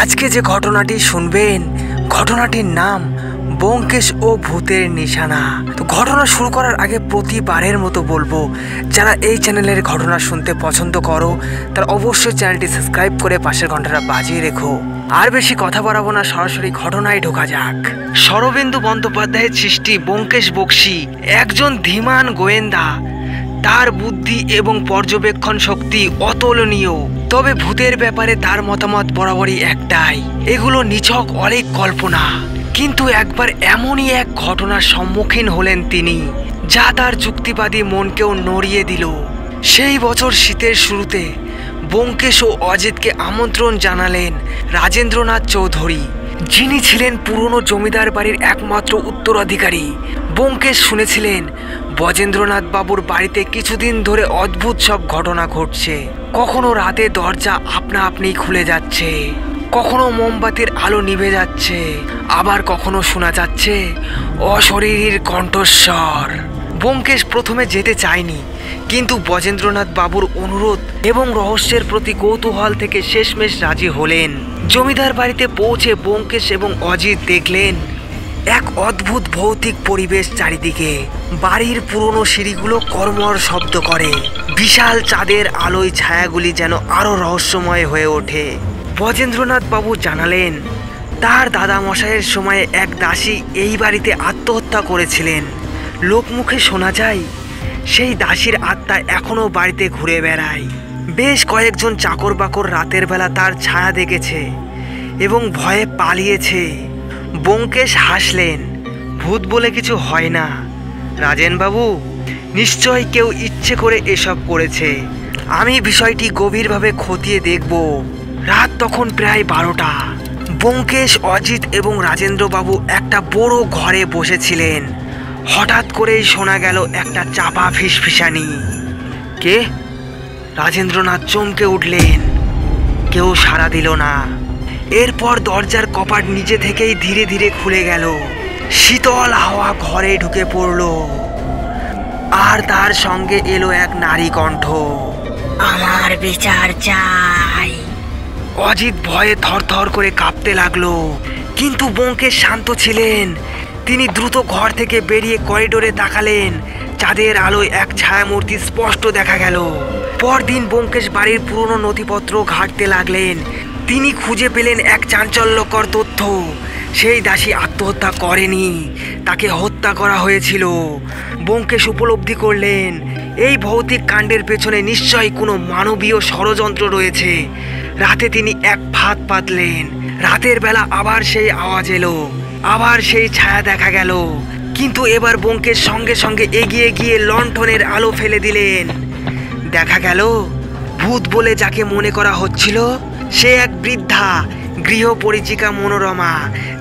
আজকে যে ঘটনাটি শুনবেন, ঘটনাটির নাম ব্যোমকেশ ও ভূতের নিশানা। তো ঘটনা শুরু করার আগে প্রতিবারের মতো বলবো, যারা এই চ্যানেলের ঘটনা শুনতে পছন্দ করো তারা অবশ্যই চ্যানেলটি সাবস্ক্রাইব করে পাশের ঘন্টাটা বাজিয়ে রেখো। আর বেশি কথা বাড়াবো না, সরাসরি ঘটনায় ঢোকা যাক। শরদিন্দু বন্দ্যোপাধ্যায়ের সৃষ্টি ব্যোমকেশ বক্সী একজন ধীমান গোয়েন্দা। তার বুদ্ধি এবং পর্যবেক্ষণ শক্তি অতুলনীয়। তবে ভূতের ব্যাপারে তার মতামত বরাবরই একটাই, এগুলো নিছক অনেক কল্পনা। কিন্তু একবার এমনই এক ঘটনার সম্মুখীন হলেন তিনি, যা তার যুক্তিবাদী মনকেও নড়িয়ে দিল। সেই বছর শীতের শুরুতে ব্যোমকেশ ও অজিতকে আমন্ত্রণ জানালেন রাজেন্দ্রনাথ চৌধুরী, যিনি ছিলেন পুরনো জমিদার বাড়ির একমাত্র উত্তরাধিকারী। ব্যোমকেশ শুনেছিলেন ব্রজেন্দ্রনাথ বাবুর বাড়িতে কিছুদিন ধরে অদ্ভুত সব ঘটনা ঘটছে। কখনো রাতে দরজা আপনা আপনি খুলে যাচ্ছে, কখনো মোমবাতির আলো নিভে যাচ্ছে, আবার কখনো শোনা যাচ্ছে অশরীরীর কণ্ঠস্বর। ব্যোমকেশ প্রথমে যেতে চায়নি, কিন্তু ব্রজেন্দ্রনাথ বাবুর অনুরোধ এবং রহস্যের প্রতি কৌতূহল থেকে শেষমেশ রাজি হলেন। জমিদার বাড়িতে পৌঁছে ব্যোমকেশ এবং অজিত দেখলেন এক অদ্ভুত ভৌতিক পরিবেশ চারিদিকে। বাড়ির পুরনো সিঁড়িগুলো কর্মর শব্দ করে, বিশাল চাঁদের আলোয় ছায়াগুলি যেন আরো রহস্যময় হয়ে ওঠে। ব্রজেন্দ্রনাথ বাবু জানালেন তার দাদামশাইয়ের সময়ে এক দাসী এই বাড়িতে আত্মহত্যা করেছিলেন। লোকমুখে শোনা যায় সেই দাসীর আত্মা এখনো বাড়িতে ঘুরে বেড়ায়। বেশ কয়েকজন চাকর বাকর রাতের বেলা তার ছায়া দেখেছে এবং ভয়ে পালিয়েছে। ব্যোমকেশ হাসলেন, ভূত বলে কিছু হয় না রাজেন বাবু, নিশ্চয় কেউ ইচ্ছে করে এসব করেছে। আমি বিষয়টি গভীরভাবে খতিয়ে দেখব। রাত তখন প্রায় 12টা। ব্যোমকেশ, অজিত এবং রাজেন্দ্রবাবু একটা বড় ঘরে বসেছিলেন। হঠাৎ করেই শোনা গেল একটা চাপা ফিসফিসানি। কে? রাজেন্দ্রনাথ চমকে উঠলেন। কেউ সাড়া দিল না। এরপর দরজার কপাট নিজে থেকেই ধীরে ধীরে খুলে গেল। শীতল হাওয়া ঘরে ঢুকে পড়ল, আর তার সঙ্গে এলো এক নারী কণ্ঠ। আমার বিচার চাই। অজিত ভয়ে থরথর করে কাঁপতে লাগলো, কিন্তু ব্যোমকেশ শান্ত ছিলেন। তিনি দ্রুত ঘর থেকে বেরিয়ে করিডোরে তাকালেন। চাঁদের আলোয় এক ছায়ামূর্তি স্পষ্ট দেখা গেল। পরদিন ব্যোমকেশ বাড়ির পুরনো নথিপত্র ঘাঁটতে লাগলেন। তিনি খুঁজে পেলেন এক চাঞ্চল্যকর তথ্য। সেই দাসী আত্মহত্যা করেনি, তাকে হত্যা করা হয়েছিল। ব্যোমকেশ উপলব্ধি করলেন এই ভৌতিক কাণ্ডের পেছনে নিশ্চয়ই কোনো মানবীয় ষড়যন্ত্র রয়েছে। রাতে তিনি এক ফাঁদ পাতলেন। রাতের বেলা আবার সেই আওয়াজ এলো, আবার সেই ছায়া দেখা গেল। কিন্তু এবার ব্যোমকেশ সঙ্গে সঙ্গে এগিয়ে গিয়ে লণ্ঠনের আলো ফেলে দিলেন। দেখা গেল ভূত বলে যাকে মনে করা হচ্ছিল সে এক বৃদ্ধা গৃহপরিচিকা মনোরমা,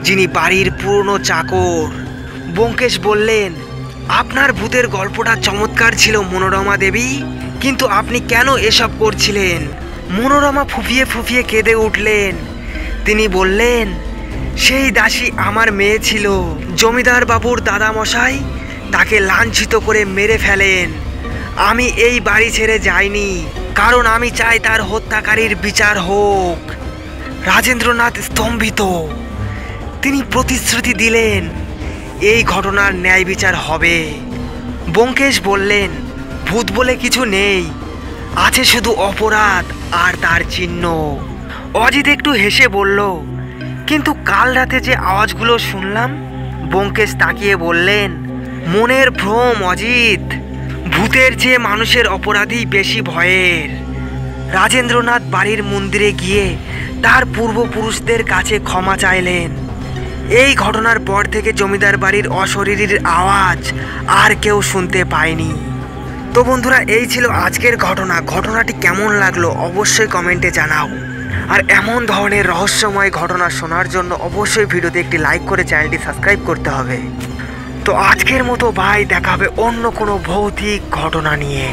যিনি বাড়ির পুরনো চাকর। ব্যোমকেশ বললেন, আপনার ভূতের গল্পটা চমৎকার ছিল মনোরমা দেবী, কিন্তু আপনি কেন এসব করছিলেন? মনোরমা ফুঁপিয়ে ফুঁপিয়ে কেঁদে উঠলেন। তিনি বললেন, সেই দাসী আমার মেয়ে ছিল। জমিদার বাবুর দাদামশাই তাকে লাঞ্ছিত করে মেরে ফেলেন। আমি এই বাড়ি ছেড়ে যাইনি, কারণ আমি চাই তার হত্যাকারীর বিচার হোক। রাজেন্দ্রনাথ স্তম্ভিত। তিনি প্রতিশ্রুতি দিলেন এই ঘটনার ন্যায় বিচার হবে। ব্যোমকেশ বললেন, ভূত বলে কিছু নেই, আছে শুধু অপরাধ আর তার চিহ্ন। অজিত একটু হেসে বলল, কিন্তু কাল রাতে যে আওয়াজগুলো শুনলাম? ব্যোমকেশ তাকিয়ে বললেন, মনের ভ্রম অজিত, ভূতের চেয়ে মানুষের অপরাধী বেশি ভয়ের। রাজেন্দ্রনাথ বাড়ির মন্দিরে গিয়ে তার পূর্বপুরুষদের কাছে ক্ষমা চাইলেন। এই ঘটনার পর থেকে জমিদার বাড়ির অশরীরীর আওয়াজ আর কেউ শুনতে পায়নি। তো বন্ধুরা, এই ছিল আজকের ঘটনা। ঘটনাটি কেমন লাগলো অবশ্যই কমেন্টে জানাও। আর এমন ধরনের রহস্যময় ঘটনা শোনার জন্য অবশ্যই ভিডিওতে একটি লাইক করে চ্যানেলটি সাবস্ক্রাইব করতে হবে। তো আজকের মতো বাই, দেখা হবে অন্য কোনো ভৌতিক ঘটনা নিয়ে।